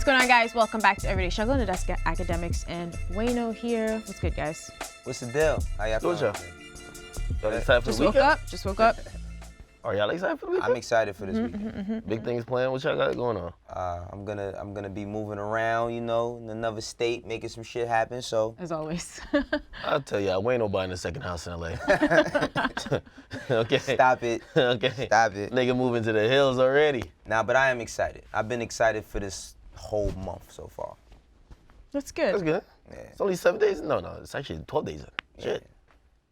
going on, guys? Welcome back to Everyday Struggle. Nadeska, Akademiks, and Wayno here. What's good, guys? What's the deal? How y'all feeling? Y'all excited for the weekend? Just woke up. Are y'all excited for the weekend? I'm excited for this weekend. Big things planned. What y'all got going on? I'm gonna be moving around, you know, in another state, making some shit happen. So As always. I'll tell y'all, Wayno buying a second house in LA. Okay. Stop it. Okay. Stop it. Nigga moving to the hills already. Nah, but I am excited. I've been excited for this whole month so far. That's good. That's good. Yeah. It's only 7 days? No, it's actually 12 days. Shit.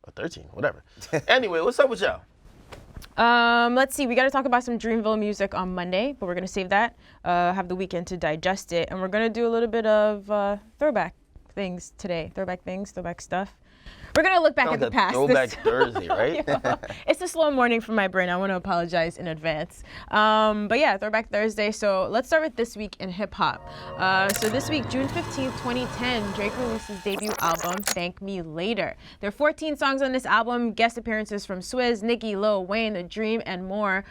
Or 13, whatever. Anyway, what's up with y'all? Let's see. We got to talk about some Dreamville music on Monday, but we're going to save that. Have the weekend to digest it. And we're going to do a little bit of throwback things today. Throwback stuff. We're going to look back at the past. Throwback Thursday, right? It's a slow morning for my brain. I want to apologize in advance. But yeah, Throwback Thursday. So let's start with this week in hip hop. So this week, June 15th, 2010, Drake released his debut album, Thank Me Later. There are 14 songs on this album, guest appearances from Swizz, Nicki, Lil Wayne, The Dream, and more.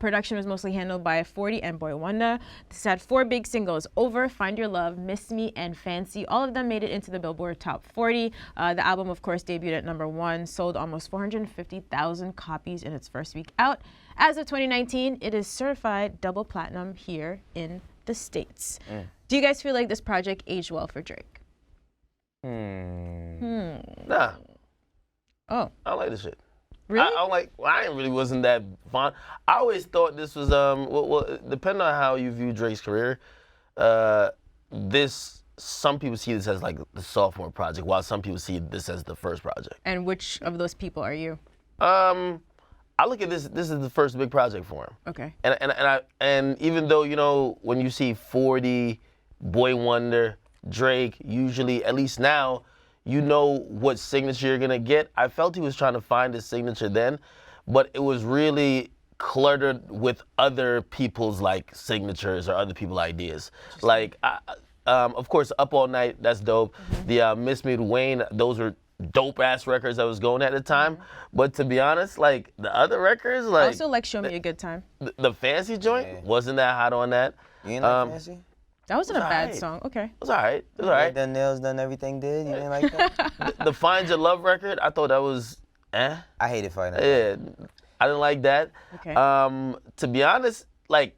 Production was mostly handled by 40 and Boy Wonder. This had 4 big singles, Over, Find Your Love, Miss Me, and Fancy. All of them made it into the Billboard Top 40. The album, of course, debuted at number 1, sold almost 450,000 copies in its first week out. As of 2019, it is certified double platinum here in the States. Do you guys feel like this project aged well for Drake? Nah. Oh. I like this shit. Really? I really wasn't that fond. I always thought this was, well, depending on how you view Drake's career, some people see this as like the sophomore project, while some people see this as the first project. And which of those people are you? I look at this is the first big project for him. Okay. And even though, you know, when you see 40, Boy Wonder, Drake, usually, at least now, you know what signature you're gonna get. I felt he was trying to find his signature then, but it was really cluttered with other people's like signatures or other people's ideas. Like, of course, Up All Night, that's dope. The Miss Me with Wayne, those were dope ass records that was going at the time. But to be honest, like the other records, like I also like Show Me a Good Time. The Fancy joint wasn't that hot on that. You ain't like Fancy? That wasn't a bad alright. song. Okay. It was alright. It was alright. Done nails, done everything, did you ain't like that? The Find Your Love record, I thought that was I hated Find That. Yeah, I didn't like that. Okay. To be honest, like,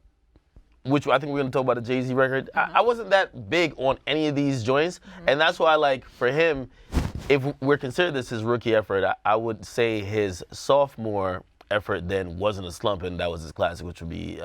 which I think we're gonna talk about the Jay-Z record. I wasn't that big on any of these joints, and that's why, like, for him, if we're considering this his rookie effort, I would say his sophomore effort then wasn't a slump, and that was his classic, which would be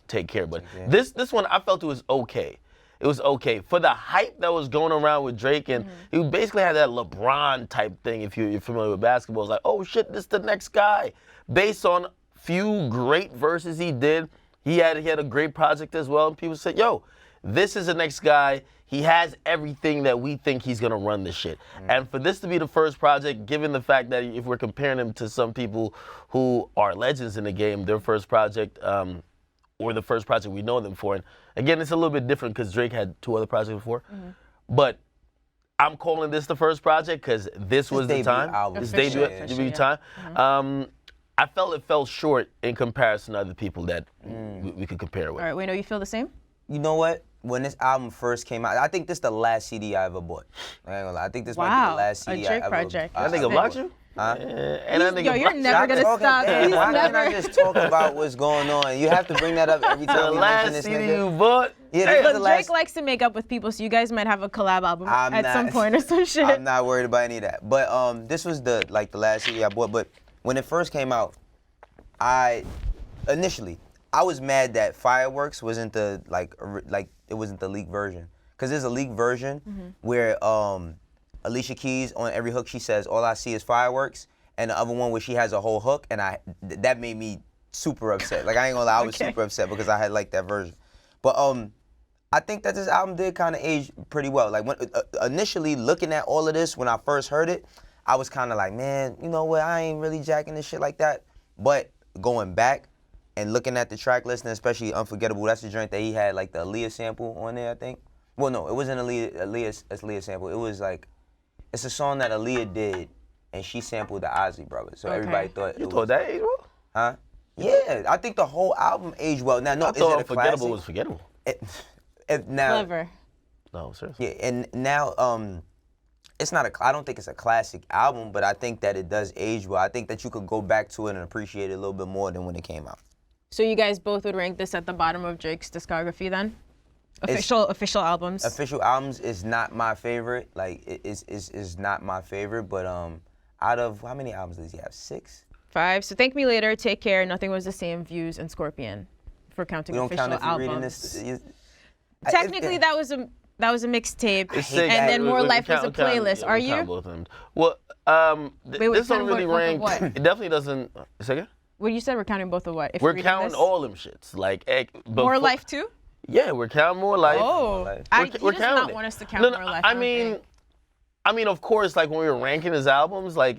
Take Care. But this one, I felt it was okay. It was okay. For the hype that was going around with Drake, and he basically had that LeBron type thing, if you're familiar with basketball. It's like, oh shit, this the next guy. Based on few great verses he did, he had a great project as well, and people said, yo, this is the next guy. He has everything that we think he's gonna run this shit. And for this to be the first project, given the fact that if we're comparing him to some people who are legends in the game, their first project, or the first project we know them for. And again, it's a little bit different because Drake had 2 other projects before. But I'm calling this the first project because this was the time. His debut time. I felt it fell short in comparison to other people that we could compare with. All right, Wayno, you feel the same? You know what? When this album first came out, I think this is the last CD I ever bought. I ain't gonna lie. I think this might be the last CD I ever bought. project. That nigga blocked you? Huh? And that nigga You're never gonna stop. Why He's can't I never. just talk about what's going on? You have to bring that up every time the we mention last this CD nigga. you bought? Yeah, this is Look, the Drake last. likes to make up with people, so you guys might have a collab album I'm at not- some point or some shit. I'm not worried about any of that. But this was the last CD I bought. But when it first came out, initially I was mad that Fireworks wasn't the it wasn't the leaked version. Cause there's a leaked version where Alicia Keys, on every hook she says, "All I see is fireworks," and the other one where she has a whole hook, and that made me super upset. Like, I ain't gonna lie, I was super upset because I had liked that version. But I think that this album did kind of age pretty well. Like, when initially looking at all of this when I first heard it, I was kind of like, man, you know what? I ain't really jacking this shit like that. But going back and looking at the track list, and especially Unforgettable, that's the joint that he had like the Aaliyah sample on there, I think. Well, no, it wasn't Aaliyah sample. It was like, it's a song that Aaliyah did, and she sampled the Ozzy Brothers. So everybody thought You thought that aged well? Huh? Yeah, I think the whole album aged well. Now, no, I is thought it a classic? Unforgettable was forgettable. if now, Clever. No, seriously. yeah, and now it's not I don't think it's a classic album, but I think that it does age well. I think that you could go back to it and appreciate it a little bit more than when it came out. So you guys both would rank this at the bottom of Drake's discography then? Official albums. Official albums is not my favorite. Like it is not my favorite, but out of how many albums does he have? 6? 5. So Thank Me Later, Take Care, Nothing Was the Same, Views, and Scorpion for counting We don't official count if you're reading albums. this. Technically, that was a mixtape, It's and sick. then We- More we Life was a count- count- playlist. yeah, Are we count you? both of them. Well, Wait, this count don't really both of rank. what? It definitely doesn't. Second. Well, you said we're counting both of what? If We're you're reading counting this? all them shits. Like More Life too? Yeah, we're counting More Life. Oh, Life. he We're does counting not it. want us to count No, More Life. I don't mean, think. of course, like when we were ranking his albums, like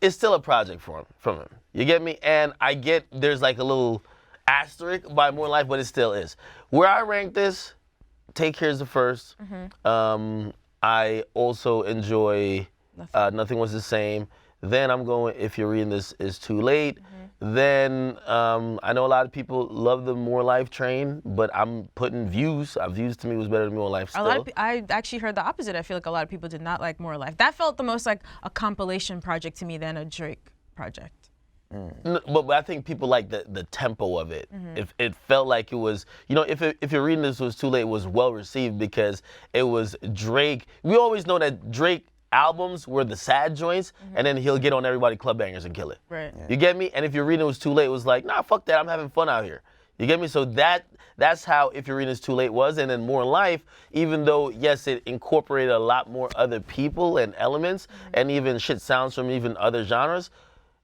it's still a project from him. You get me? And I get there's like a little asterisk by More Life, but it still is. Where I rank this, Take Care is the first. I also enjoy Nothing Was the Same. Then I'm going, If You're Reading This Is Too Late. Then I know a lot of people love the More Life train, but I'm putting Views. Views to me was better than More Life still. I actually heard the opposite. I feel like a lot of people did not like More Life. That felt the most like a compilation project to me than a Drake project. But I think people like the tempo of it. It felt like it was, if You're Reading This Was Too Late, it was well received because it was Drake. We always know that Drake albums were the sad joints, and then he'll get on everybody club bangers and kill it. Right. You get me? And If You're Reading It Was Too Late, it was like, nah, fuck that, I'm having fun out here. You get me? So that's how If You're Reading This Too Late was. And then More Life, even though, yes, it incorporated a lot more other people and elements, and even shit sounds from even other genres,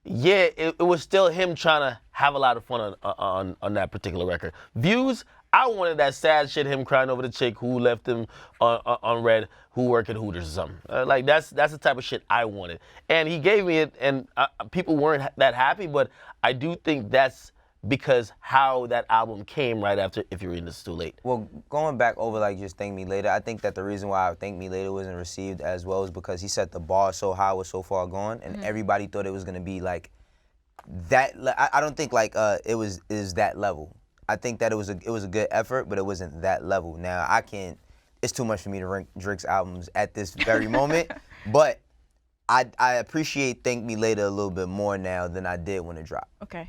yeah, it was still him trying to have a lot of fun on that particular record. Views, I wanted that sad shit, him crying over the chick who left him on red, who worked at Hooters or something. Like that's the type of shit I wanted, and he gave me it, and people weren't that happy. But I do think that's because how that album came right after If You're Reading This Too Late. Well, going back over like just Thank Me Later, I think that the reason why Thank Me Later wasn't received as well is because he set the bar so high, was so far gone, and everybody thought it was gonna be like that. I don't think like it was that level. I think that it was a good effort, but it wasn't that level. Now I can't. It's too much for me to rank Drake's albums at this very moment, but I appreciate Thank Me Later a little bit more now than I did when it dropped. Okay.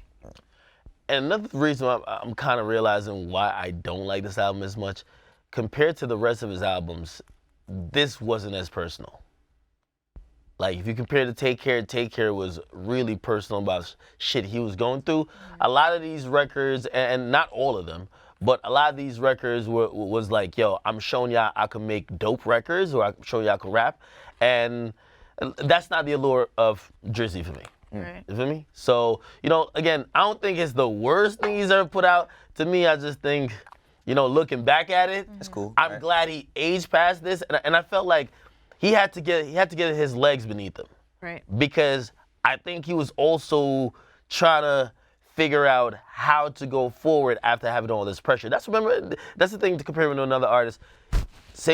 And another reason why I'm kind of realizing why I don't like this album as much, compared to the rest of his albums, this wasn't as personal. Like, if you compare to Take Care was really personal about shit he was going through. A lot of these records, and not all of them, but a lot of these records was like, yo, I'm showing y'all I can make dope records, or I'm showing y'all I can rap. And that's not the allure of Drizzy for me. Right. You feel me? So, again, I don't think it's the worst thing he's ever put out. To me, I just think, looking back at it, That's cool. I'm right? glad he aged past this, and I felt like he had to get his legs beneath him, Right. because I think he was also trying to figure out how to go forward after having all this pressure. That's the thing to compare him to another artist.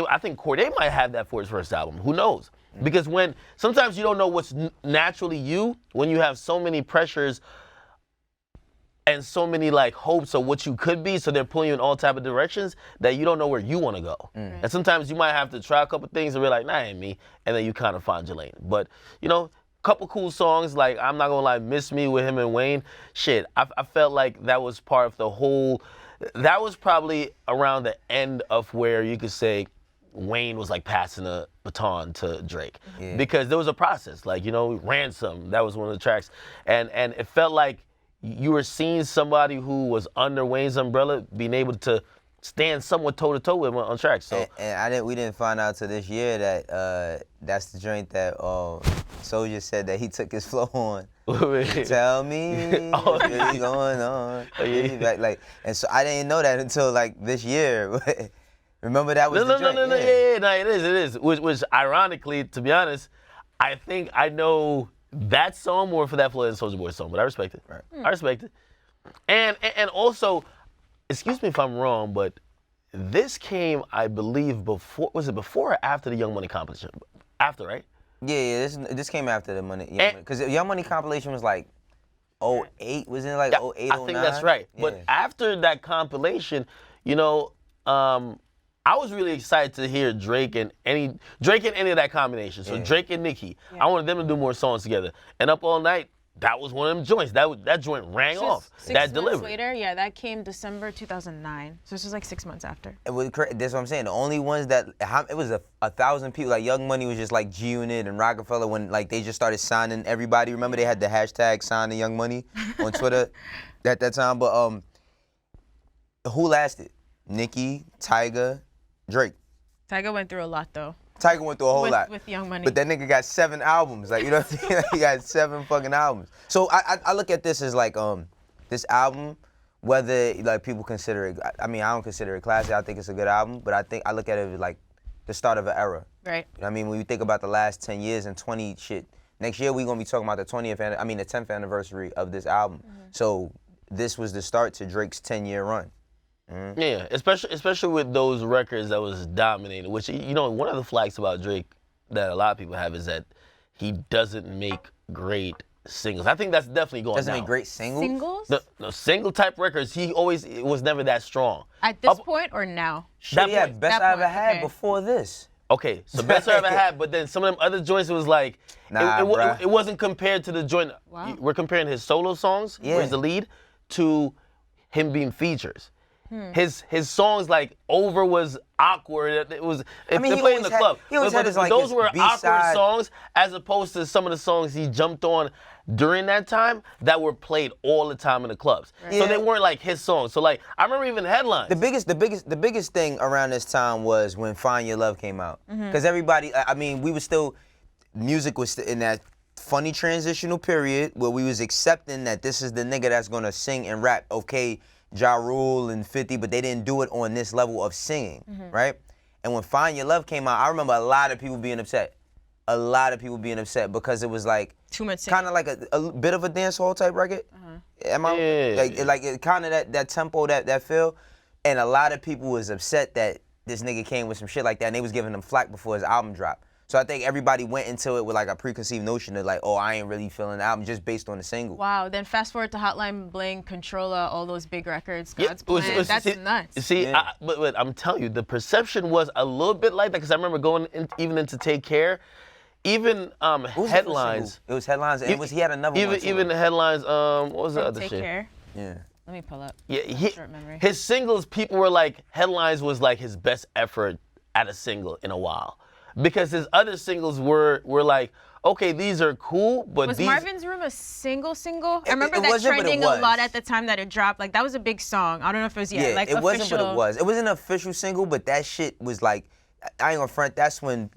I think Cordae might have that for his first album. Who knows? Because sometimes you don't know what's naturally you when you have so many pressures and so many like hopes of what you could be, so they're pulling you in all type of directions that you don't know where you want to go. And sometimes you might have to try a couple things and be like, nah, ain't me, and then you kind of find your lane. But couple cool songs, like I'm not gonna lie, Miss Me with him and Wayne, shit, I felt like that was part of the whole. That was probably around the end of where you could say Wayne was like passing a baton to Drake, because there was a process, like Ransom, that was one of the tracks, and it felt like you were seeing somebody who was under Wayne's umbrella being able to stand somewhat toe to toe with him on tracks. So and we didn't find out till this year that that's the joint that Soulja said that he took his flow on. Tell me what's really going on. And so I didn't know that until like this year. Remember that was the joint? No, it is. Which ironically, to be honest, I think I know that song more for that flow than Soulja Boy's song, but I respect it. Right. I respect it. And also, excuse me if I'm wrong, but this came, I believe, before or after the Young Money competition? After, right? Yeah. This came after the Money, because the Young Money compilation was like 08, wasn't it like 08, 09? I think that's right. Yeah. But after that compilation, I was really excited to hear Drake and any of that combination. So Drake and Nicki, I wanted them to do more songs together. And Up All Night, that was one of them joints. That joint rang off. That delivered. 6 months later, that came December 2009. So this was like 6 months after. That's what I'm saying. The only ones that it was 1,000 people. Like Young Money was just like G-Unit and Rockefeller when like they just started signing everybody. Remember they had the hashtag sign the Young Money on Twitter at that time. But who lasted? Nicki, Tyga, Drake. Tyga went through a lot though. Tyga went through a whole lot. With Young Money. But that nigga got 7 albums. Like, you know what I'm saying? Like, he got 7 fucking albums. So I look at this as like this album, whether like people consider it, I mean, I don't consider it classic. I think it's a good album, but I look at it as like the start of an era. Right. You know what I mean, when you think about the last 10 years and 20 shit, next year we're gonna be talking about the 10th anniversary of this album. So this was the start to Drake's 10-year run. Yeah, especially with those records that was dominating, which, you know, one of the flags about Drake that a lot of people have is that he doesn't make great singles. I think that's definitely going Doesn't down. make great singles? Singles? No, single type records, it was never that strong. At this point or now? Shit, yeah, best I ever had okay. before this. Okay, so best I ever had, but then some of them other joints, it was like, it wasn't compared to the joint. Wow. We're comparing his solo songs, where he's the lead, to him being features. His songs like Over was awkward. It was they play in the club. Those were awkward songs as opposed to some of the songs he jumped on during that time that were played all the time in the clubs. Right. So they weren't like his songs. So like I remember even Headlines. The biggest thing around this time was when Find Your Love came out. Because everybody, I mean, music was in that funny transitional period where we was accepting that this is the nigga that's gonna sing and rap. Okay, Ja Rule and 50, but they didn't do it on this level of singing, right? And when Find Your Love came out, I remember a lot of people being upset. A lot of people being upset because it was like too much kind of like a bit of a dance hall type record. Am I like kind of that tempo, that feel? And a lot of people was upset that this nigga came with some shit like that, and they was giving him flack before his album dropped. So I think everybody went into it with like a preconceived notion of like, oh, I ain't really feeling the album just based on the single. Wow. Then fast forward to Hotline Bling, Controller, all those big records. God's Plan. That's nuts. See, but I'm telling you, the perception was a little bit like that because I remember going even into Take Care, even Headlines. It was Headlines. And he had another one too. Even the Headlines. What was the other Take shit? Care. Yeah. Let me pull up. Yeah, Short memory. his singles, people were like, Headlines was like his best effort at a single in a while. Because his other singles were like, okay, these are cool, but was these... Marvin's Room a single? I remember that wasn't, trending a lot at the time that it dropped. Like, that was a big song. I don't know if it was like it official. wasn't, but it was. It wasn't an official single, but that shit was like, I ain't gonna front, that's when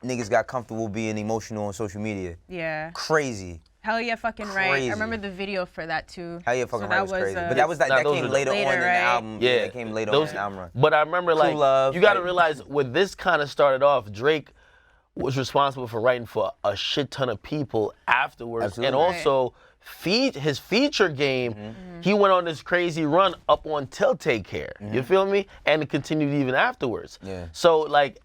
niggas got comfortable being emotional on social media. Yeah. Crazy. Hell Yeah Fucking Right. I remember the video for that too. Hell Yeah Fucking Right was crazy. But that came later on in the album. Yeah, it came later on in the album run. But I remember like, Love, you gotta realize when this kind of started off, Drake was responsible for writing for a shit ton of people afterwards. Absolutely. And also his feature game, he went on this crazy run up until Take Care. You feel me? And it continued even afterwards. Yeah. So like,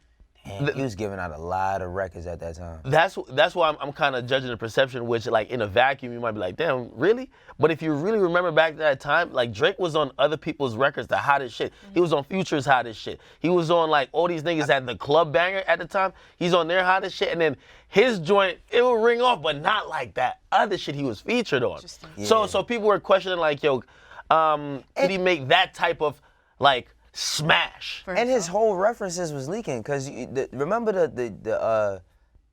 he was giving out a lot of records at that time. That's why I'm kind of judging the perception, which like in a vacuum you might be like, damn, really? But if you really remember back to that time, like Drake was on other people's records, the hottest shit. He was on Future's hottest shit. He was on like all these niggas at the club banger at the time. He's on their hottest shit, and then his joint, it would ring off, but not like that other shit he was featured on. Yeah. So people were questioning like, yo, did he make that type of like smash? And his whole references was leaking, cause remember the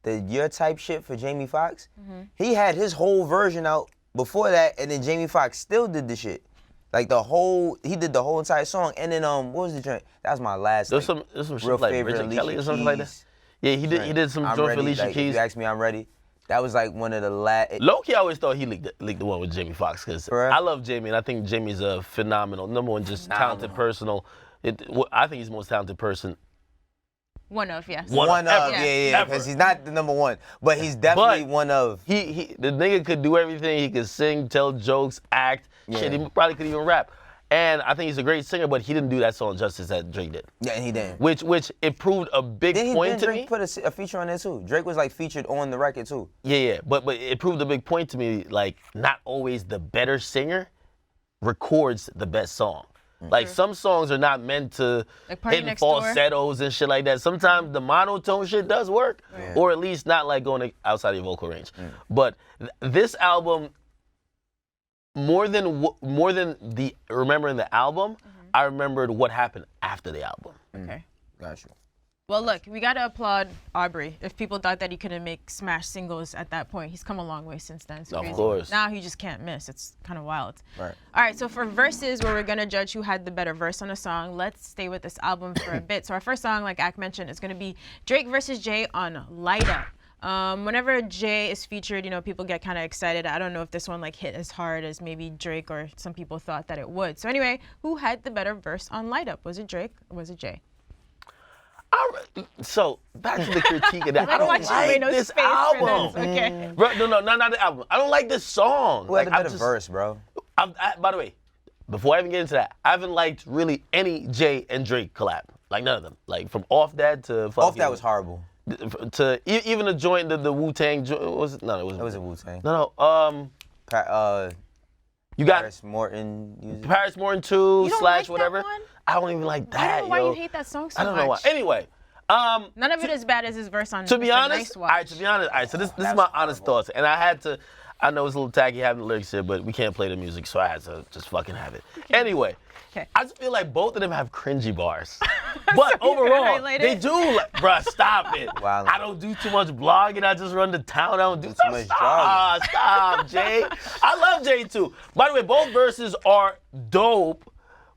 Your Type shit for Jamie Foxx? He had his whole version out before that, and then Jamie Foxx still did the shit. Like he did the whole entire song, and then what was the joint? That was my last. There's some shit like Richard Kelly or something like that. Yeah, he did some joint for Alicia Keys. If you ask me, I'm ready. That was like one of the last. Low-key, I always thought he leaked the one with Jamie Foxx, because I love Jamie, and I think Jamie's a phenomenal, number one, just talented personal. I think he's the most talented person. One of, yes. One of, yeah, because he's not the number one, but he's definitely one of. The nigga could do everything. He could sing, tell jokes, act, shit. He probably could even rap. And I think he's a great singer, but he didn't do that song justice that Drake did. Yeah, he didn't. Which it proved a big point to me. Drake put a feature on there too. Drake was like featured on the record too. Yeah, but it proved a big point to me. Like, not always the better singer records the best song. Like some songs are not meant to Like Party hit Next Door? falsettos and shit like that. Sometimes the monotone shit does work, or at least not like going outside of your vocal range. But this album, more than the remembering the album, I remembered what happened after the album. Okay. Got you. Well, look, we got to applaud Aubrey. If people thought that he couldn't make smash singles at that point, he's come a long way since then. It's Of crazy. course. Now he just can't miss. It's kind of wild. Right. All right, so for verses, where we're going to judge who had the better verse on a song, let's stay with this album for a bit. So our first song, like Ak mentioned, is going to be Drake versus Jay on Light Up. Whenever Jay is featured, you know, people get kind of excited. I don't know if this one like hit as hard as maybe Drake or some people thought that it would. So anyway, who had the better verse on Light Up? Was it Drake or was it Jay? So back to the critique of that. I Like don't watching like Wayno's this face for album. this, okay. Bro, no, not the album. I don't like this song. Who had the I'm better verse, bro? By the way, before I even get into that, I haven't liked really any Jay and Drake collab. Like none of them. Like from Off That to fucking. Off That was horrible. To even the joint, the Wu-Tang joint, was it? No, it wasn't. That was a Wu-Tang. No. You got Paris Morton. Music. Paris Morton 2 You don't / like that whatever. one? I don't even like that, I don't know why yo. you hate that song so I don't know why. much. Anyway, None of it is bad as his verse on to be Mr. honest, Nice Watch. all right, so this is my honest thoughts. And I know it's a little tacky having the lyrics here, but we can't play the music, so I had to just fucking have it. Anyway, Okay. I just feel like both of them have cringy bars. But overall, highlight they it? do, like, bruh, stop it. Wow. I don't do too much blogging, I just run to town, I don't do too much Stop, Jay. I love Jay too. By the way, both verses are dope.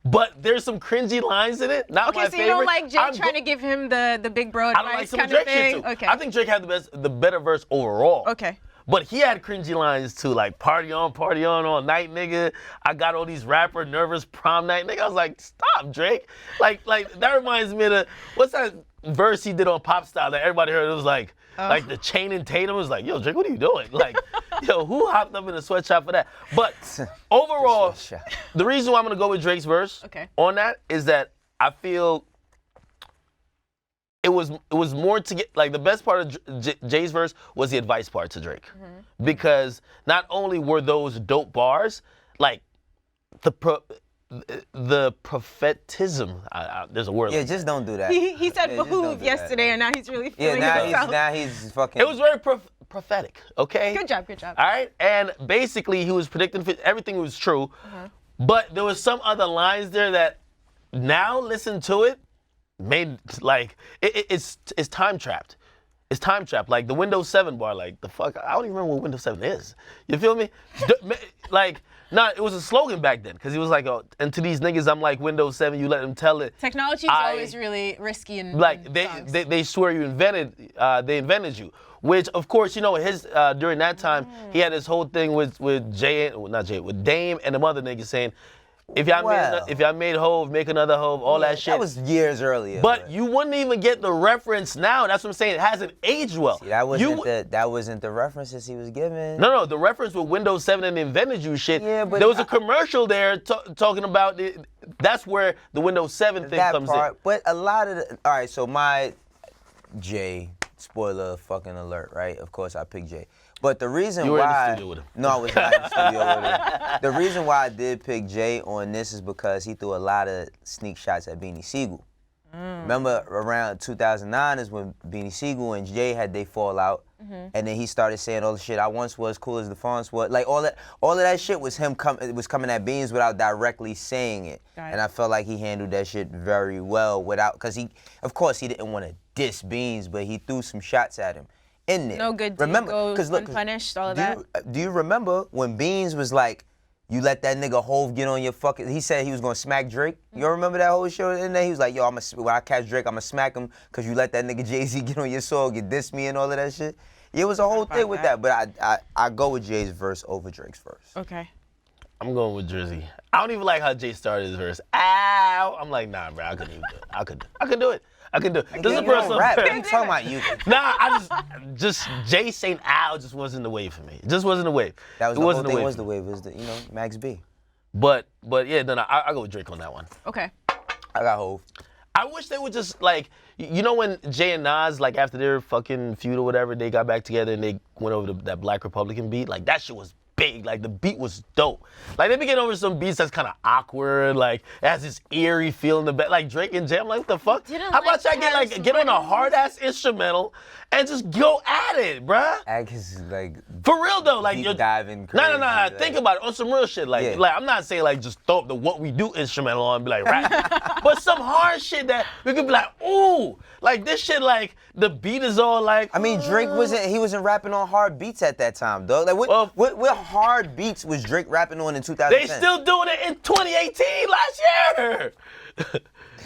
But there's some cringy lines in it. Not my Okay, so favorite. you don't like Jay trying to give him the big bro I don't like advice some of kind of Drake shit thing? too. Okay. I think Drake had the better verse overall. Okay. But he had cringy lines too, like party on all night, nigga. I got all these rapper nervous prom night, nigga. I was like, stop, Drake. Like that reminds me of what's that verse he did on Pop Style that everybody heard? It was like the Channing Tatum was like, yo, Drake, what are you doing? Like, yo, who hopped up in a sweatshop for that? But overall, the reason why I'm gonna go with Drake's verse on that is that I feel it was more to get, like, the best part of Jay's verse was the advice part to Drake. Because not only were those dope bars, like the prophetism, there's a word. Yeah, just don't do that. He said just don't behoove do yesterday, that. and now he's really Yeah, feeling himself. now he's fucking. It was very prophetic, okay? Good job. All right, and basically he was predicting everything was true, but there was some other lines there that now listen to it, made like it's time trapped. It's time trapped. Like the Windows 7 bar, like the fuck, I don't even remember what Windows 7 is. You feel me? It was a slogan back then, because he was like, oh, and to these niggas, I'm like Windows 7, you let them tell it. Technology is always really risky in Like songs. they swear you they invented you. Which of course, you know, his during that time he had this whole thing with with Dame and the mother niggas saying, if y'all made Hove, make another Hove, all that shit. That was years earlier. But you wouldn't even get the reference now. That's what I'm saying. It hasn't aged well. See, that wasn't the references he was giving. No, the reference with Windows 7 and invented you shit. Yeah, but there was a commercial there talking about it. That's where the Windows 7 thing comes in. But a lot of all right, so my Jay, spoiler fucking alert, right? Of course I picked Jay. But the reason You were in the why studio with him. No, I was not in the studio with him. The reason why I did pick Jay on this is because he threw a lot of sneak shots at Beanie Siegel. Remember around 2009 is when Beanie Siegel and Jay had they fall out, and then he started saying all the shit. I once was cool as the Fonz was. Like all of that shit was him coming at Beans without directly saying it. And I felt like he handled that shit very well because of course he didn't want to diss Beans, but he threw some shots at him in there. No good deed goes unpunished, all of that. Do you remember when Beans was like, you let that nigga Hove get on your fucking... He said he was going to smack Drake. You remember that whole show in there? He was like, yo, when I catch Drake, I'm going to smack him because you let that nigga Jay-Z get on your song, you diss me and all of that shit. It was a whole thing with that. But I go with Jay's verse over Drake's verse. Okay. I'm going with Drizzy. I don't even like how Jay started his verse. Ow! I'm like, nah, bro, I couldn't even do it. I could do it. This is a personal rap. I'm talking about you. Nah, I just Jay saying ow just wasn't the wave for me. It just wasn't the wave. That was it the wasn't whole thing. the Was the wave? Was the Max B. But yeah, no, I go with Drake on that one. Okay. I got Hove. I wish they would just like, you know, when Jay and Nas, like after their fucking feud or whatever, they got back together and they went over to that Black Republican beat. Like that shit was big. beat. Like the beat was dope. Like they be getting over some beats that's kind of awkward. Like it has this eerie feel in the back. Like Drake and Jay, I'm like, what the fuck? How about y'all get on a hard ass instrumental and just go at it, bruh? Agnes is like For real though, like deep diving. Crazy, No. like, Think about it on some real shit. Like, like I'm not saying like just throw up the What We Do instrumental on and be like rap, but some hard shit that we could be like, ooh, like this shit. Like the beat is all like. I mean, Drake wasn't rapping on hard beats at that time, dog. Like what hard beats was Drake rapping on in 2010? They still doing it in 2018 last year.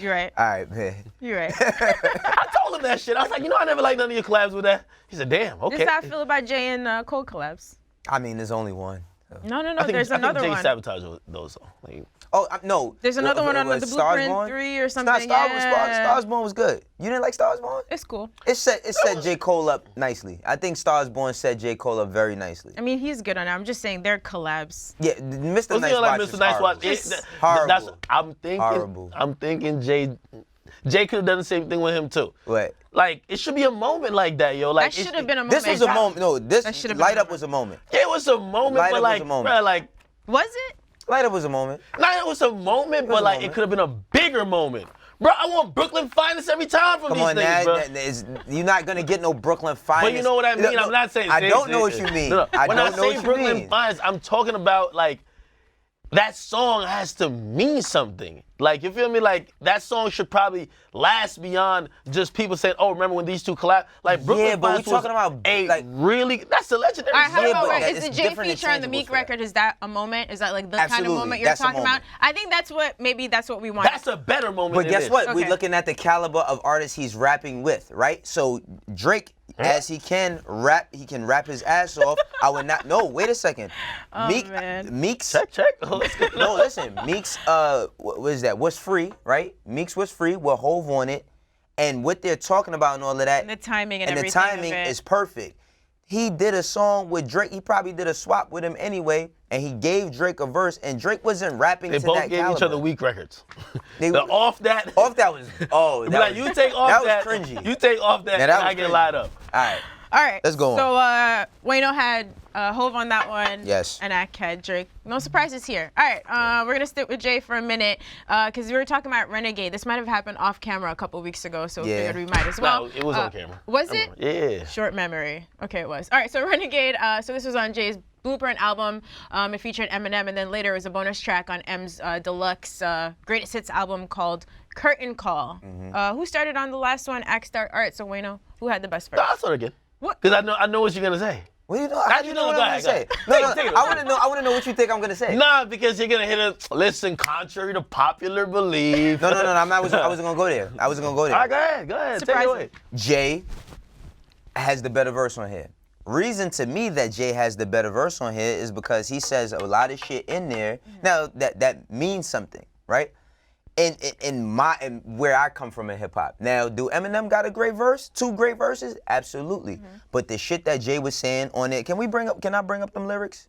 You're right. All right, man. You're right. I told him that shit. I was like, I never liked none of your collabs with that. He said, damn, okay. This is how I feel about Jay and Cole collabs. I mean, there's only one. So. No. I There's another think Jay one. sabotaged those. Like, No. There's another one on the Stars Blueprint Born? 3 or something. Stars Born was good. You didn't like Stars Born? It's cool. It set J. Cole up nicely. I think Stars Born set J. Cole up very nicely. I mean, he's good on it. I'm just saying they're collabs. Yeah, Mr. Nice like Watch Mr. is Nice horrible. Watch. Horrible. Horrible. I'm thinking Jay could have done the same thing with him too. What? Like it should be a moment like that, yo. Like That should have been a moment. This was a moment. No, this should have been Light a Up was a moment. It was a moment, Light but Up like, was a moment. bruh, like. Was it? Light Up was a moment. Light Up was a moment, but like it could have been a bigger moment. Bro, I want Brooklyn finest every time from Come these on, niggas, bro. you're not gonna get no Brooklyn finest. But you know what I mean? No, I'm not saying. I don't know what you mean. When I say Brooklyn finest, I'm talking about like that song has to mean something. Like, you feel me? Like, that song should probably last beyond just people saying, oh, remember when these two collabed? Like, Brooklyn Yeah, but Finest we're talking about, a like, really, that's a legendary All right, how song. about but is it's the Jay different feature on the Meek intangibles for that. record? Is that a moment? Is that like the kind of Absolutely, moment you're that's a talking about? moment. I think that's what we want. That's a better moment But than guess this. what? Okay. We're looking at the caliber of artists he's rapping with, right? So Drake, as he can rap his ass off. I would not. No, wait a second. Oh, man. Meek's. Check. Oh, let's go. No, listen. Meek's. What is that? What's Free, right? Meek's Was Free with Hove on it, and what they're talking about and all of that. And the timing and the everything timing of it. is perfect. He did a song with Drake. He probably did a swap with him anyway, and he gave Drake a verse, and Drake wasn't rapping They to both that gave caliber. each other weak records. They- Off that. Off that was. Oh, that Like, was, you take off that. That was cringy. You take off that, Yeah, and that was I get cringy. lied up. All right. All right. Let's go on. So Wayno had Hove on that one. Yes. And Ak had Drake. No surprises here. All right. We're gonna stick with Jay for a minute because we were talking about Renegade. This might have happened off camera a couple weeks ago, so we Yeah. figured we might as well. No, it was on camera. Was it? Yeah. Short memory. Okay, it was. All right. So Renegade. So this was on Jay's Blueprint album. It featured Eminem, and then later it was a bonus track on M's deluxe greatest hits album called Curtain Call. Who started on the last one? Ak start. All right. So Wayno, who had the best verse? No, I'll start again. What? Because I know what you're gonna say. What do you know? How do you know what Go I'm ahead, gonna say? go No, ahead. Take it. I want to know what you think I'm gonna say. Nah, because you're gonna hit a listen. Contrary to popular belief. No. I wasn't gonna go there. I wasn't gonna go there. All right, go ahead. Take it Surprising. away. Jay has the better verse on here. Reason to me that Jay has the better verse on here is because he says a lot of shit in there. Now that means something, right? In where I come from in hip hop. Now, do Eminem got a great verse? 2 great verses? Absolutely. But the shit that Jay was saying on it, can I bring up them lyrics?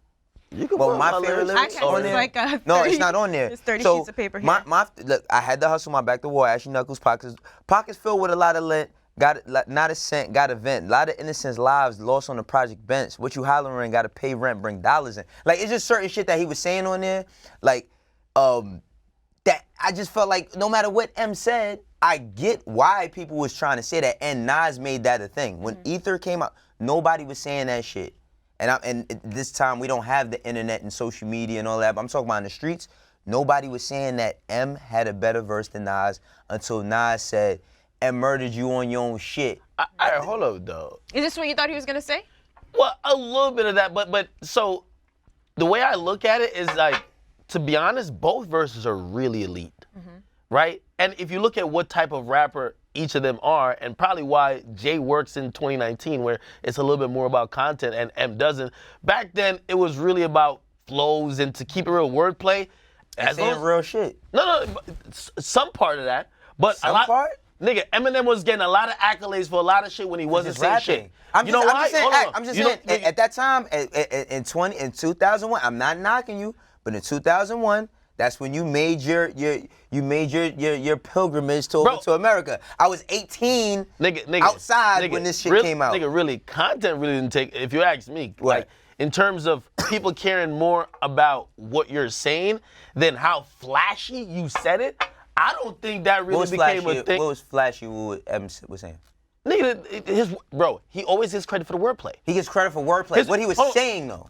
You can Well, put my my favorite lyrics I on it's there. like a 30, No, it's not on there. It's 30 so sheets of paper here. Look, I had to hustle my back to war, ashy knuckles, pockets filled with a lot of lint. Got not a cent, got a vent. A lot of innocents' lives lost on the project bench. What you hollering? Got to pay rent, bring dollars in. Like, it's just certain shit that he was saying on there. Like, that I just felt like no matter what M said, I get why people was trying to say that. And Nas made that a thing. When Ether came out, nobody was saying that shit. And this time we don't have the internet and social media and all that. But I'm talking about in the streets. Nobody was saying that M had a better verse than Nas until Nas said, "M murdered you on your own shit." All right, hold up, though. Is this what you thought he was gonna say? Well, a little bit of that, but so the way I look at it is like, to be honest, both verses are really elite, right? And if you look at what type of rapper each of them are, and probably why Jay works in 2019, where it's a little bit more about content and M doesn't. Back then, it was really about flows and to keep it real wordplay. Saying real shit. No, some part of that, but Some a lot. part? Nigga, Eminem was getting a lot of accolades for a lot of shit when he wasn't Just saying rapping. shit. I'm You just, know I'm why? just saying, Hold on. I'm just You saying, know- at that time, in 2001, I'm not knocking you, but in 2001, that's when you made your pilgrimage to over to America. I was 18 nigga, outside nigga, when this shit really, came out. Nigga, really, content really didn't take. If you ask me, What? like in terms of people caring more about what you're saying than how flashy you said it, I don't think that really became a thing. What was flashy what Em was saying? Nigga, bro, he always gets credit for the wordplay. He gets credit for wordplay. What he was saying, though.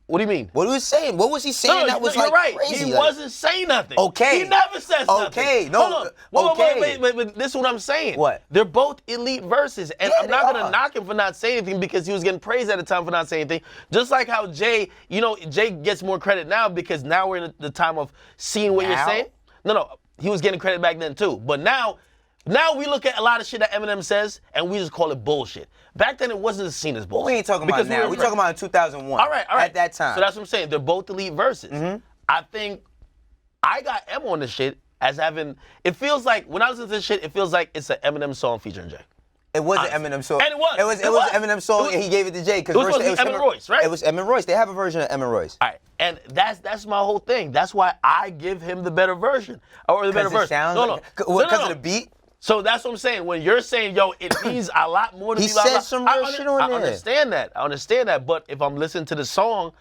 What do you mean? What he was saying? What was he saying that was you're like right. crazy? He like, wasn't saying nothing. Okay. He never says nothing. Okay, no. Hold on. Okay. Wait, this is what I'm saying. What? They're both elite verses, and Yeah, I'm not they gonna are. knock him for not saying anything because he was getting praised at the time for not saying anything. Just like how Jay gets more credit now because now we're in the time of seeing what you're Now? saying. No, he was getting credit back then too. But now we look at a lot of shit that Eminem says and we just call it bullshit. Back then it wasn't seen as bullshit. We ain't talking about now. We're talking about in 2001. All right. At that time. So that's what I'm saying. They're both elite verses. Mm-hmm. I think I got M on this shit as having, it feels like, when I listen to this shit, it feels like it's an Eminem song featuring Jay. It was an Eminem song. And it was. It was an Eminem song, and he gave it to Jay. It was supposed to be Eminem Royce, right? It was Eminem Royce. They have a version of Eminem Royce. All right, and that's my whole thing. That's why I give him the better version. Or the better verse. Because of the beat? So that's what I'm saying. When you're saying, yo, it means a lot more to me. He said some real shit on there. I understand that. But if I'm listening to the song,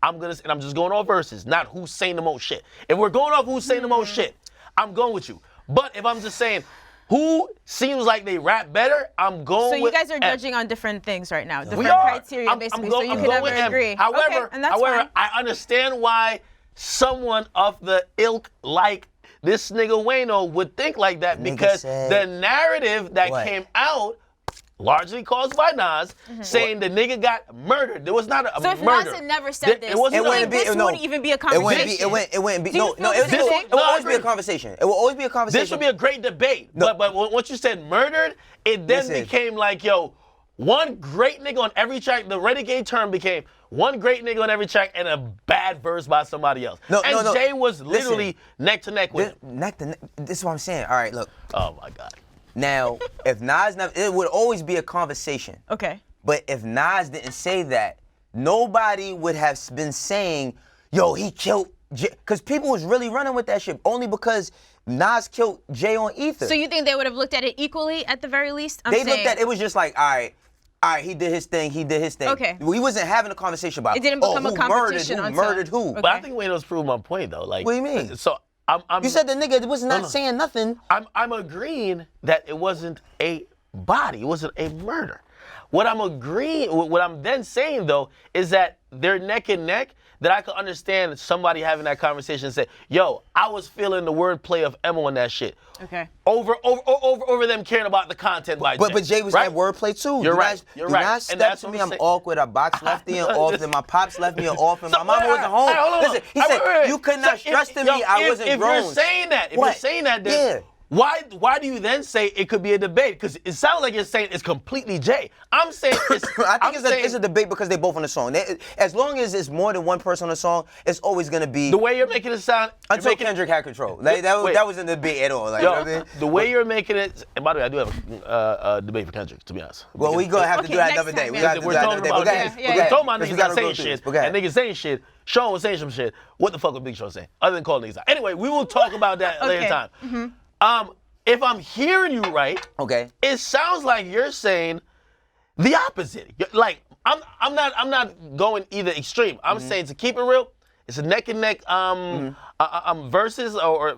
I'm just going off verses, not who's saying the most shit. If we're going off who's saying the most shit, I'm going with you. But if I'm just saying who seems like they rap better, I'm going with So you guys are M. judging on different things right now, different We are. criteria basically, so you I'm can going never with M. agree. However, okay, and that's fine. I understand why someone of the ilk like this nigga Wayno would think like that because the narrative that came out, largely caused by Nas, saying the nigga got murdered. There was not a so if murder. Nas had never said this, it wasn't this wouldn't even be a conversation. It wouldn't be. Do you No, feel it the same way? will always be a conversation. It will always be a conversation. This would be a great debate. But once you said murdered, it then became like, yo, one great nigga on every track. The Renegade term became one great nigga on every track and a bad verse by somebody else. No. Jay was literally neck to neck with him. This is what I'm saying. All right, look. Oh my God. Now, if Nas never, it would always be a conversation. Okay. But if Nas didn't say that, nobody would have been saying, yo, he killed Jay. Because people was really running with that shit only because Nas killed Jay on Ether. So you think they would have looked at it equally at the very least? They looked at it was just like, all right, he did his thing. Okay. We wasn't having a conversation about it didn't become a competition who murdered who. Okay. But I think Wayno's proved my point though. Like, what do you mean? So you said the nigga was not saying nothing. I'm agreeing that it wasn't a body. It wasn't a murder. What I'm then saying though is that they're neck and neck. That I could understand somebody having that conversation and say, yo, I was feeling the wordplay of Emma on that shit. Okay. Over them caring about the content by Jay. But Jay was right? that wordplay too. You're right. Do not step to me. I'm awkward. I box lefty and off, and my pops left me off, and my mama wasn't home. Listen, he said you could not stress to me. I wasn't grown. If you're saying that, then why do you then say it could be a debate? Because it sounds like you're saying it's completely Jay. I'm saying I think it's a debate because they both on the song. As long as it's more than one person on the song, it's always gonna be the way you're making it sound. Until Kendrick had control. That wasn't a debate at all. Like, yo, you know what I mean? The way you're making it, and by the way, I do have a debate for Kendrick, to be honest. Well, we're gonna have to do that another day. We're talking about niggas not saying shit, and niggas saying shit. Sean was saying some shit. What the fuck was Big Sean saying? Other than calling niggas out. Anyway, we will talk about that later time. If I'm hearing you right, it sounds like you're saying the opposite. Like I'm not going either extreme. I'm saying to keep it real, it's a neck and neck verses or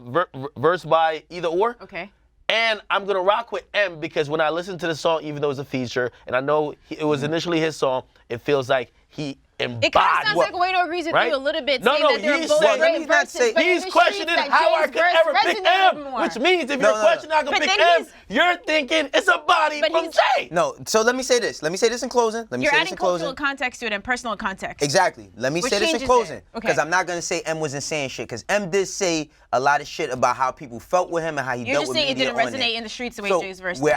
verse by either or. Okay. And I'm gonna rock with M because when I listen to the song, even though it's a feature, and I know it was initially his song, it feels like he embodied. It kind of sounds like Wayno agrees with you a little bit, saying that they're both great verses, but he's questioning how I could ever pick M, which means if you're questioning how I could pick M, you're thinking it's a body from Jay. No, so let me say this. Let me say this in closing. You're adding cultural context to it and personal context. Exactly. Let me say this in closing. Because I'm not going to say M wasn't saying shit. Because M did say a lot of shit about how people felt with him and how he dealt with media. You're just saying it didn't resonate in the streets the way Jay's verse did.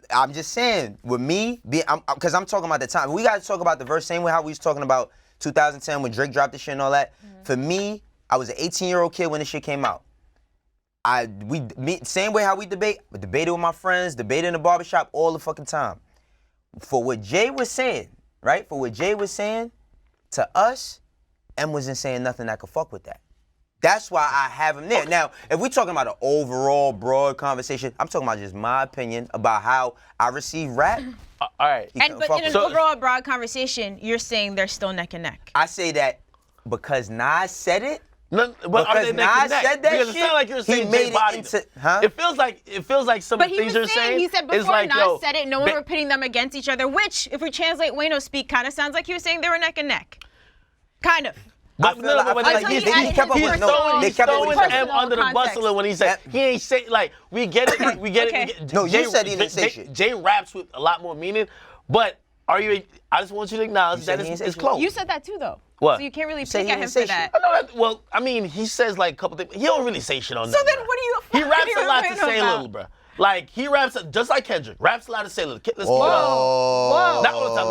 I'm just saying, with me, because I'm talking about the time. We got to talk about the verse same way how we was talking about 2010 when Drake dropped the shit and all that. For me, I was an 18-year-old kid when this shit came out. Same way how we debated with my friends, debated in the barbershop all the fucking time. For what Jay was saying, right? For what Jay was saying, to us, M wasn't saying nothing that could fuck with that. That's why I have him there. Now, if we're talking about an overall broad conversation, I'm talking about just my opinion about how I receive rap. All right. But in an overall broad conversation, you're saying they're still neck and neck. I say that because Nas said it. No, but are they neck and neck? Said that because shit, it sounds like you're saying Jay bodied them. Huh? It feels like some of the things you're saying. He said before is like, Nas said it, no one were pitting them against each other, which, if we translate Wayno speak, kind of sounds like he was saying they were neck and neck. Kind of. I feel like he kept up with He's throwing M personal under the bus a little when he said he ain't say like we get it, we get it. No, you said he didn't say shit. Jay raps with a lot more meaning, but are you? I just want you to acknowledge that it's close. You said that too, though. What? So you can't really pick at him for that. I know that. Well, I mean, he says like a couple things. He don't really say shit on that. So then, what do you? He raps a lot to say little, bro. Like he raps just like Kendrick. Raps a lot to say little. Let's Whoa. Not all the time.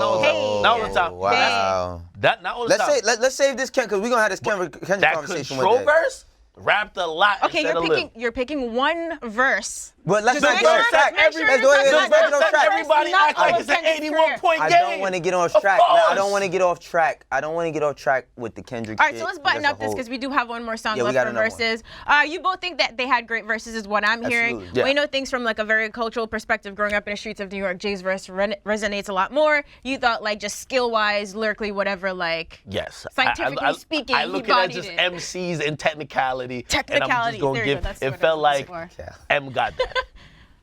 Not all the time. Wow. Not all the time. Let's save this because we're gonna have this Kendrick conversation that one day. verse rapped a lot. Okay, you're picking one verse. But let's Just not get off track. Let's go ahead. Let's break it off track. Everybody act like it's an 81-point game. I don't want to get off track. I don't want to get off track. I don't want to get off track with the Kendrick. All right, so let's button up this because we do have one more song left for verses. You both think that they had great verses, is what I'm hearing. Absolutely. Yeah. Wayno thinks from like a very cultural perspective, growing up in the streets of New York, Jay's verse resonates a lot more. You thought like just skill-wise, lyrically, whatever, like scientifically speaking, I look at it just MCs and technicality. And I'm just gonna give. It felt like M got that.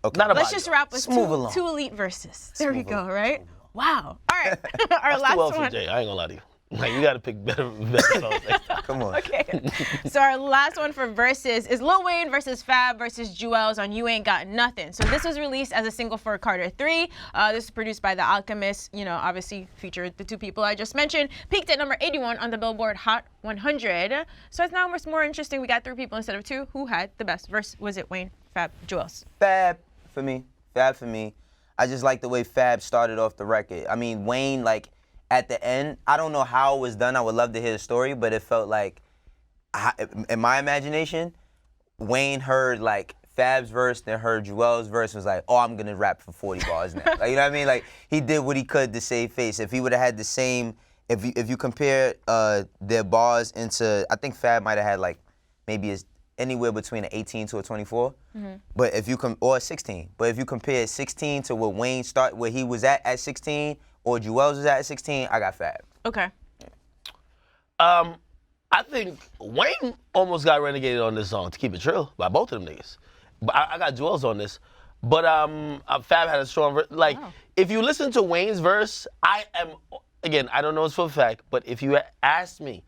Okay. Let's just wrap with two elite verses. There we go, right? Wow. All right. Our last well one. For Jay. I ain't gonna lie to you. Like, you gotta pick better songs next time. Come on. Okay. So our last one for verses is Lil Wayne versus Fab versus Juelz on You Ain't Got Nuthin. So this was released as a single for Carter 3. This is produced by the Akademiks. You know, obviously featured the two people I just mentioned. Peaked at number 81 on the Billboard Hot 100. So it's now much more interesting. We got 3 people instead of 2. Who had the best verse? Was it Wayne, Fab, Juelz? Fab for me. I just like the way Fab started off the record. I mean, Wayne, like, at the end, I don't know how it was done. I would love to hear the story, but it felt like, in my imagination, Wayne heard, like, Fab's verse, then heard Juelz's verse, was like, oh, I'm going to rap for 40 bars now. Like, you know what I mean? Like, he did what he could to save face. If he would have had the same, if you compare their bars into, I think Fab might have had, like, maybe anywhere between an 18 to a 24, but if you or a 16. But if you compare 16 to what Wayne where he was at 16, or Juelz was at 16, I got Fab. Okay. I think Wayne almost got renegaded on this song, to keep it true, by both of them niggas. But I got Juelz on this. But Fab had a strong verse. Like, if you listen to Wayne's verse, I don't know this for a fact, but if you asked me,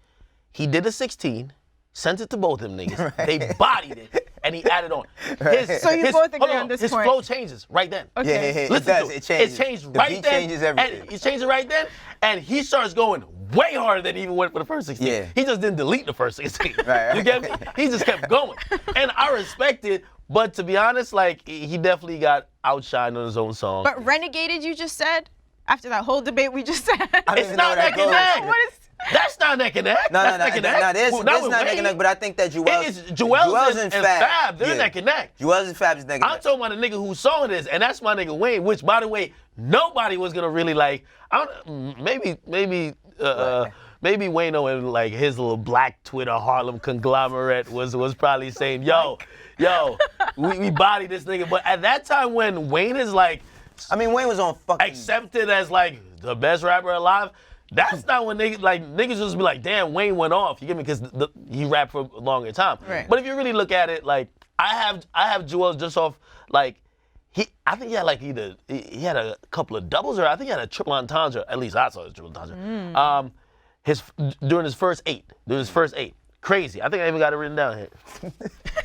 he did a 16, sent it to both of them niggas. Right. They bodied it, and he added on. So you both agree on this point. His flow changes right then. Okay. Yeah. Listen it changes. It changed right then. Changes everything. And he changed it right then, and he starts going way harder than he even went for the first 16. Yeah. He just didn't delete the first 16. Right. You get me? He just kept going. And I respect it, but to be honest, like, he definitely got outshined on his own song. But Renegaded, you just said? After that whole debate we just said? It's not neck and neck. That's not neck and neck. No, this is not neck and neck, but I think that Juelz and Fab, they're neck and neck. Juelz and Fab is neck and neck. I'm talking about the nigga whose song it is, and that's my nigga Wayne, which, by the way, nobody was gonna really like. Maybe Wayno and like his little black Twitter Harlem conglomerate was probably saying, yo, we body this nigga. But at that time when Wayne is like, I mean, Wayne was on fucking accepted as like the best rapper alive. That's not when niggas just be like, damn, Wayne went off. You get me? Because he rapped for a longer time. Right. But if you really look at it, like I have Juelz just off like I think he had like he had a couple of doubles, or I think he had a triple entendre. At least I saw his triple entendre. During his first eight. Crazy. I think I even got it written down here.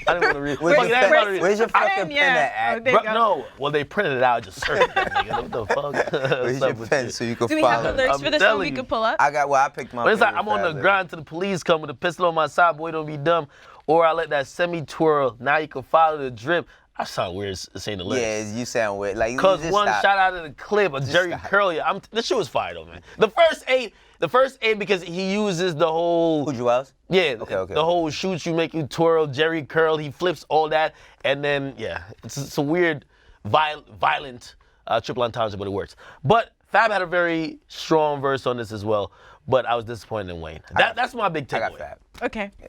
I didn't want to read it. Where's your fucking pen at? No, well, they printed it out. Just searched it, nigga. What the fuck? Where's your pen so you can Do we have the lyrics for this one we could pull up? I picked my. It's like I'm on the grind till the police come with a pistol on my side. Boy, don't be dumb. Or I let that semi-twirl. Now you can follow the drip. I sound weird saying the lyrics. Yeah, you sound weird. Like, Cause one shot out of the clip of Jerry Curley. This shit was fire though, man. The first eight because he uses the whole. Who, Juelz? Yeah. Okay. The whole shoot you, make you twirl, Jerry Curl. He flips all that, and then it's a weird, violent triple entendre, but it works. But Fab had a very strong verse on this as well, but I was disappointed in Wayne. That's my big takeaway. I got Fab. Okay. Yeah.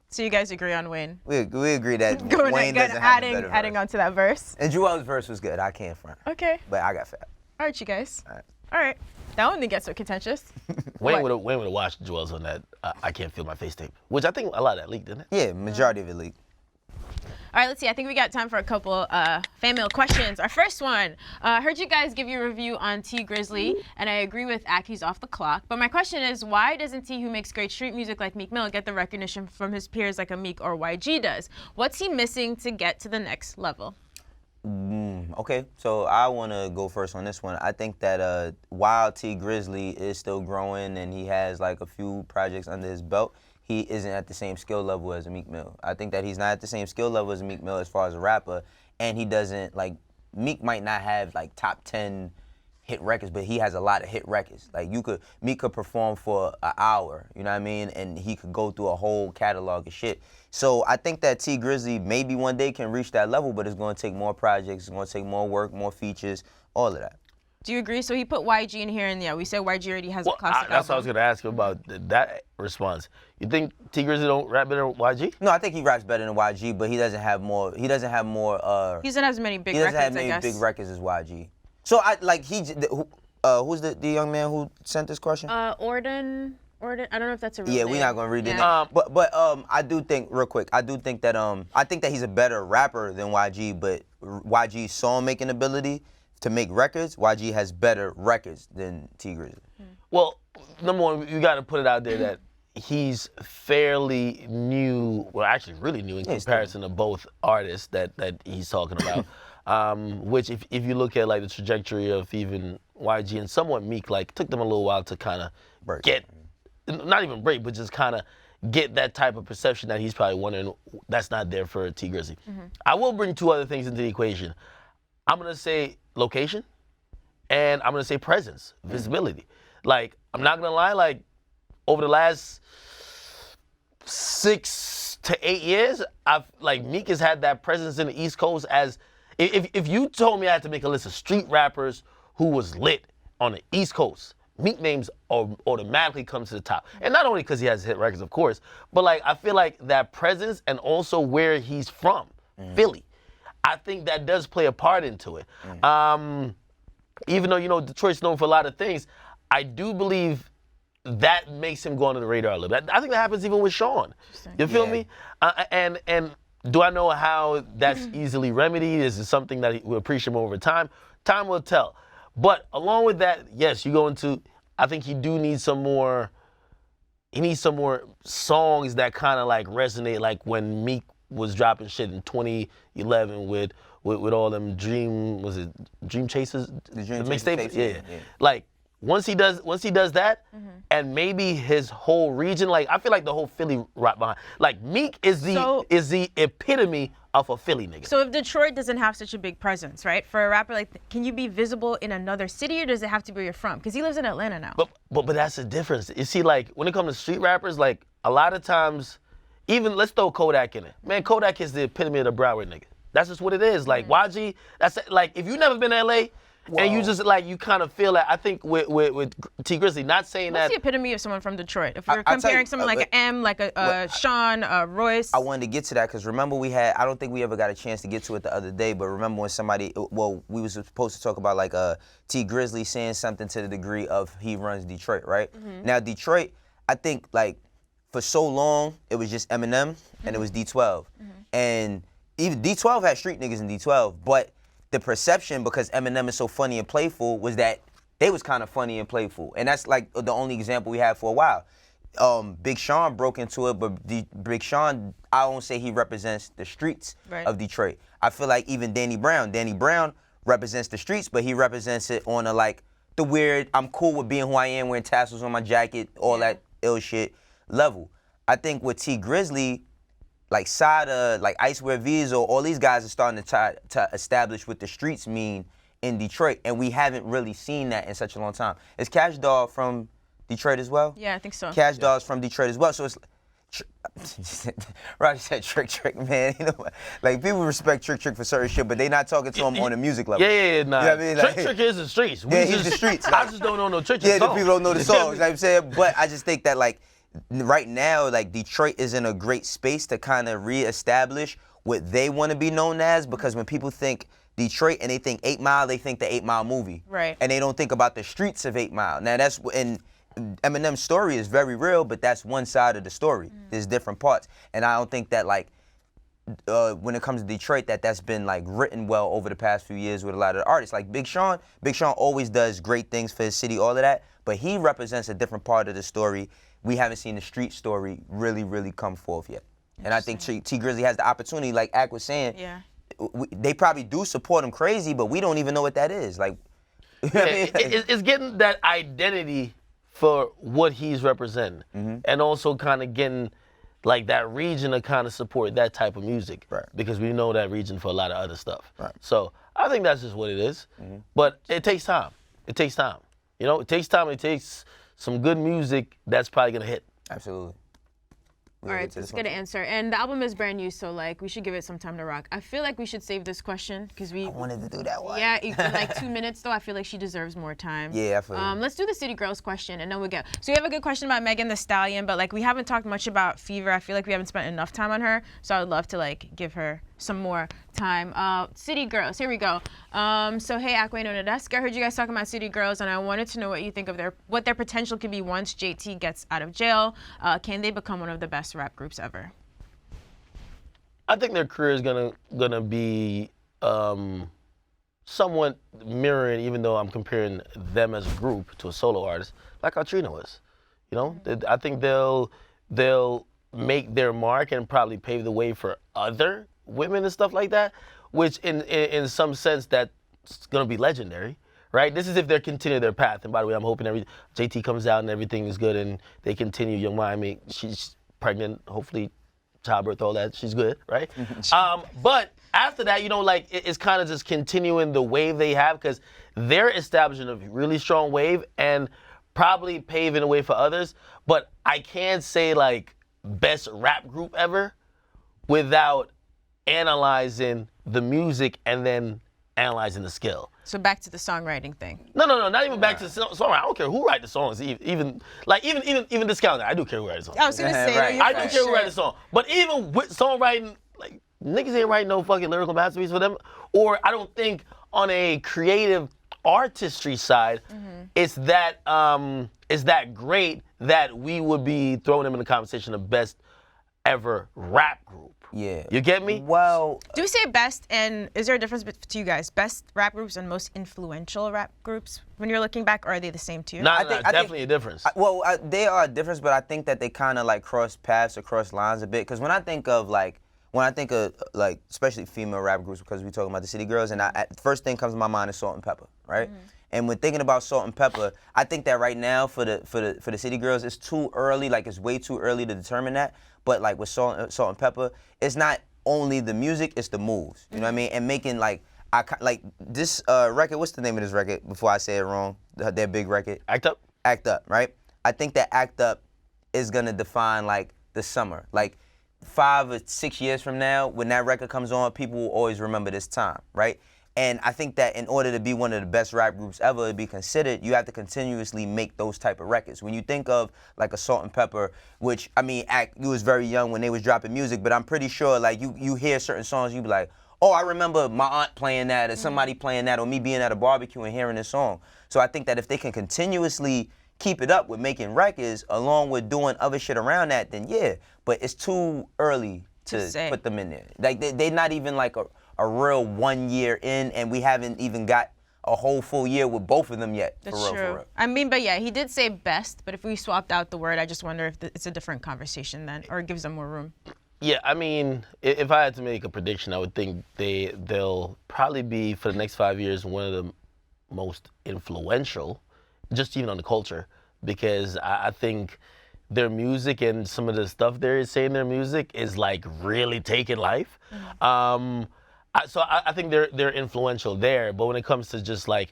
So you guys agree on Wayne? We agree that Wayne doesn't have a better verse. Adding onto that verse. And Juelz's verse was good. I can't front. Okay. But I got Fab. All right, you guys. All right. That one didn't get so contentious. Wayne would have watched Juelz on that I Can't Feel My Face tape, which I think a lot of that leaked, didn't it? Yeah, majority of it leaked. All right, let's see. I think we got time for a couple fan mail questions. Our first one. Heard you guys give your review on Tee Grizzley, and I agree with Ak, he's off the clock. But my question is, why doesn't Tee, who makes great street music like Meek Mill, get the recognition from his peers like a Meek or YG does? What's he missing to get to the next level? Okay, so I want to go first on this one. I think that while Tee Grizzley is still growing and he has like a few projects under his belt, he isn't at the same skill level as a Meek Mill. I think that he's not at the same skill level as a Meek Mill as far as a rapper, and he doesn't, like, Meek might not have like top 10 hit records, but he has a lot of hit records. Like Meek could perform for an hour, you know what I mean? And he could go through a whole catalog of shit. So I think that Tee Grizzley maybe one day can reach that level, but it's gonna take more projects, it's gonna take more work, more features, all of that. Do you agree? So he put YG in here, and yeah, we said YG already has a classic That's what I was album. gonna ask you about that response. You think Tee Grizzley don't rap better than YG? No, I think he raps better than YG, but he doesn't have more. He doesn't have as many big records, I guess. big records as YG. So I like who's the young man who sent this question? Orden. I don't know if that's a real Yeah, name. we're not gonna read it. Yeah. But I do think real quick. I do think that I think that he's a better rapper than YG, but YG's song making ability to make records, YG has better records than Tee Grizzley. Well, number one, you got to put it out there that he's fairly new, well, actually really new in comparison to both artists that he's talking about. Which, if you look at like the trajectory of even YG and somewhat Meek, like took them a little while to kind of get, not even break, but just kind of get that type of perception that he's probably wondering that's not there for Tee Grizzley. I will bring two other things into the equation. I'm gonna say location, and I'm gonna say presence, visibility. Like, I'm not gonna lie, like, over the last 6 to 8 years, Meek has had that presence in the East Coast as, if you told me I had to make a list of street rappers who was lit on the East Coast, Meek names automatically come to the top. And not only because he has hit records, of course, but like, I feel like that presence and also where he's from, Philly, I think that does play a part into it. Even though, you know, Detroit's known for a lot of things, I do believe that makes him go under the radar a little bit. I think that happens even with Sean. You feel me? And do I know how that's easily remedied? Is it something that we appreciate more over time? Time will tell. But along with that, yes, you go into, I think he needs some more songs that kind of like resonate, like when Meek was dropping shit in 2011 with all them Dream Chasers? The mixtape? Yeah. Like, once he does that, and maybe his whole region, like, I feel like the whole Philly right behind. Like, Meek is the epitome of a Philly nigga. So if Detroit doesn't have such a big presence, right? For a rapper, like, can you be visible in another city, or does it have to be where you're from? Because he lives in Atlanta now. But that's the difference. You see, like, when it comes to street rappers, like, a lot of times, even, let's throw Kodak in it. Man, Kodak is the epitome of the Broward nigga. That's just what it is. Like, YG, that's, like, if you've never been to LA, and you just, like, you kind of feel that, I think with Tee Grizzley, not saying What's that. the epitome of someone from Detroit? If we're comparing someone like an M, like a Sean, Royce. I wanted to get to that because remember I don't think we ever got a chance to get to it the other day, but remember when we was supposed to talk about like Tee Grizzley saying something to the degree of he runs Detroit, right? Now Detroit, I think like for so long, it was just Eminem and it was D12. And even D12 had street niggas in D12, but the perception, because Eminem is so funny and playful, was that they was kind of funny and playful. And that's like the only example we had for a while. Big Sean broke into it, but Big Sean, I won't say he represents the streets of Detroit. I feel like even Danny Brown represents the streets, but he represents it on a like the weird, I'm cool with being who I am, wearing tassels on my jacket, all that ill shit level. I think with Tee Grizzley, like Sada, like Icewear Visa, all these guys are starting to try to establish what the streets mean in Detroit, and we haven't really seen that in such a long time. Is Cash Doll from Detroit as well? Yeah, I think so. Cash Doll's from Detroit as well, so it's Roger said Trick, man. You know, like people respect Trick for certain shit, but they not talking to him on a music level. Nah. You know what I mean? Like, Trick is the streets. He's the streets. Like, I just don't know no Trick songs. songs. The people don't know the songs, you know what I'm saying? But I just think that like right now, like Detroit is in a great space to kind of reestablish what they want to be known as, because when people think Detroit and they think 8 Mile, they think the 8 Mile movie. Right. And they don't think about the streets of 8 Mile. Now that's, and Eminem's story is very real, but that's one side of the story. There's different parts. And I don't think that like, when it comes to Detroit, that's been like written well over the past few years with a lot of the artists. Like Big Sean always does great things for his city, all of that, but he represents a different part of the story. We haven't seen the street story really come forth yet. And I think Tee Grizzley has the opportunity, like Ak was saying, they probably do support him crazy, but we don't even know what that is. Like, it's getting that identity for what he's representing, and also kind of getting like that region to kind of support that type of music, because we know that region for a lot of other stuff. So I think that's just what it is. But it takes time. It takes time. You know, it takes time. It takes some good music that's probably gonna hit. Absolutely. All right, that's a good answer. And the album is brand new, so like we should give it some time to rock. I feel like we should save this question because I wanted to do that one. Yeah, in like 2 minutes though. I feel like she deserves more time. Yeah, I feel let's do the City Girls question and then we'll go. So we have a good question about Megan Thee Stallion, but like we haven't talked much about Fever. I feel like we haven't spent enough time on her, so I would love to like give her some more time. City Girls, here we go. So hey, Ak, Wayno, Nadeska, I heard you guys talking about City Girls, and I wanted to know what you think of what their potential could be once JT gets out of jail. Can they become one of the best rap groups ever? I think their career is gonna be somewhat mirroring, even though I'm comparing them as a group to a solo artist, like how Trina was. You know, I think they'll make their mark and probably pave the way for other women and stuff like that, which in some sense that's gonna be legendary, right? This is if they're continuing their path. And by the way, I'm hoping JT comes out and everything is good and they continue. Young Miami, she's pregnant, hopefully childbirth, all that, she's good, right? But after that, you know, like it's kind of just continuing the wave they have, because they're establishing a really strong wave and probably paving the way for others. But I can't say like best rap group ever without analyzing the music and then analyzing the skill. So back to the songwriting thing. No, not even back to the song. I don't care who write the songs. Even discount that. I do care who writes the song. I was gonna say, I do care who writes the song. But even with songwriting, like niggas ain't writing no fucking lyrical masterpiece for them. Or I don't think on a creative artistry side, it's that great that we would be throwing them in the conversation of best ever rap group. Yeah. You get me? Well, do we say best, and is there a difference to you guys? Best rap groups and most influential rap groups when you're looking back, or are they the same to you? No, definitely a difference. They are a difference, but I think that they kind of like cross paths or cross lines a bit. Because when I think of especially female rap groups, because we're talking about the City Girls, and the first thing comes to my mind is Salt and Pepper, right? And when thinking about Salt and Pepper, I think that right now for the City Girls, it's too early. Like it's way too early to determine that. But like with Salt and Pepper, it's not only the music, it's the moves. You know what I mean? And making like this record. What's the name of this record? Before I say it wrong, their big record. Act Up. Act Up, right? I think that Act Up is gonna define like the summer. Like 5 or 6 years from now, when that record comes on, people will always remember this time, right? And I think that in order to be one of the best rap groups ever to be considered, you have to continuously make those type of records. When you think of like a Salt and Pepper, which, I mean, you was very young when they was dropping music, but I'm pretty sure like you hear certain songs, you be like, oh, I remember my aunt playing that or somebody playing that or me being at a barbecue and hearing this song. So I think that if they can continuously keep it up with making records along with doing other shit around that, then yeah. But it's too early to put them in there. Like they're not even like a real 1 year in, and we haven't even got a whole full year with both of them yet. That's true. For real. I mean, but yeah, he did say best, but if we swapped out the word, I just wonder if it's a different conversation then, or it gives them more room. Yeah, I mean, if I had to make a prediction, I would think they'll probably be, for the next 5 years, one of the most influential, just even on the culture, because I think their music and some of the stuff they're saying in their music is like really taking life. So I think they're influential there, but when it comes to just like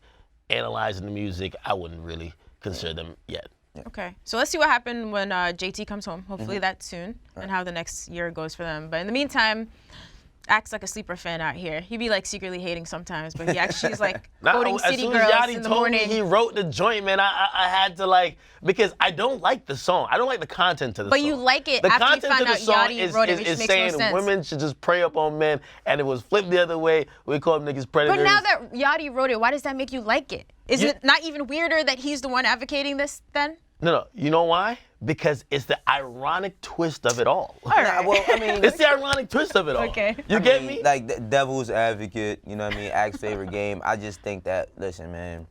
analyzing the music, I wouldn't really consider them yet. Yeah. Okay, so let's see what happened when JT comes home. Hopefully that's soon, and how the next year goes for them. But in the meantime, acts like a sleeper fan out here. He be like secretly hating sometimes, but he actually is like Nah, quoting as City soon Girls as Yachty in the told morning. me he wrote the joint, man, I had to like, because I don't like the song. I don't like the content to the But song. you like it the after you content found to the out song Yachty wrote it, which is makes no saying sense. women should just prey up on men, and it was flipped the other way. We call them niggas predators. But now that Yachty wrote it, why does that make you like it? Is it not even weirder that he's the one advocating this then? No, you know why? Because it's the ironic twist of it all. All right. Well, I mean, It's the ironic twist of it all. Okay. You get me? Like the devil's advocate, you know what I mean? Axe favorite game. I just think that, listen, man,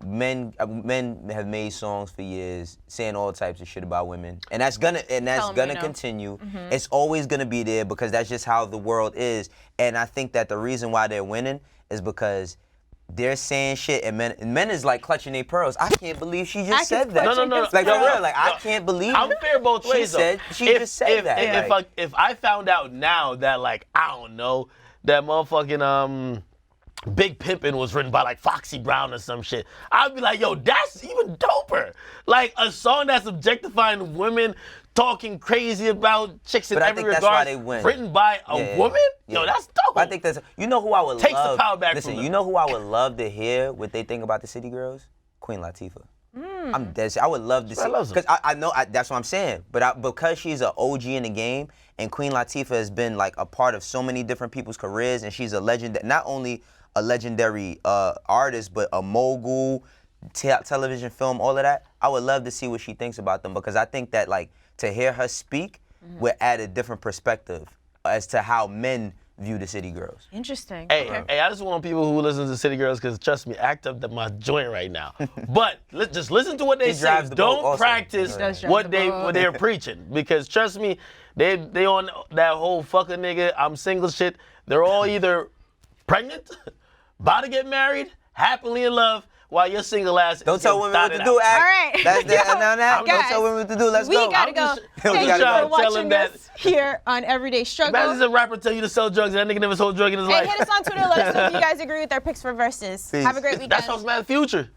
men have made songs for years saying all types of shit about women, and that's gonna continue. It's always gonna be there because that's just how the world is. And I think that the reason why they're winning is because they're saying shit, and men is like clutching their pearls. I can't believe she just said that. No. Like, for real, like, I can't believe I'm fair both ways, though. She just said that. If I found out now that, like, I don't know, that motherfucking Big Pimpin' was written by like Foxy Brown or some shit, I'd be like, yo, that's even doper. Like a song that's objectifying women, talking crazy about chicks in But I every think that's regard, why they win. written by a woman? Yeah. Yo, that's dope. I think that's, you know who I would Takes love. the power back Listen, from them. you know who I would love to hear what they think about the City Girls? Queen Latifah. I'm dead. I would love to see, because I know that's what I'm saying. But because she's an OG in the game, and Queen Latifah has been like a part of so many different people's careers, and she's a legend, not only a legendary artist, but a mogul, television, film, all of that. I would love to see what she thinks about them, because I think that, like, to hear her speak would add a different perspective as to how men view the City Girls. Interesting. Hey, I just want people who listen to City Girls, because trust me, act up my joint right now. But just listen to what they say. drives the boat Don't also. practice He does drive what the boat. they're preaching, because trust me, they on that whole fuck a nigga, I'm single shit. They're all either pregnant, about to get married, happily in love, while you're single ass. Don't tell women what to do, All Act. right. That's that. Now that. Guys, Don't tell women what to do. Let's we go. gotta go. I'm Thank just you trying for to tell watching him that- us here on Everyday Struggle. Imagine a rapper tell you to sell drugs and that nigga never sold drug in his And life. hit us on Twitter. Let us know if you guys agree with our picks for verses. Peace. Have a great weekend. That sounds mad future.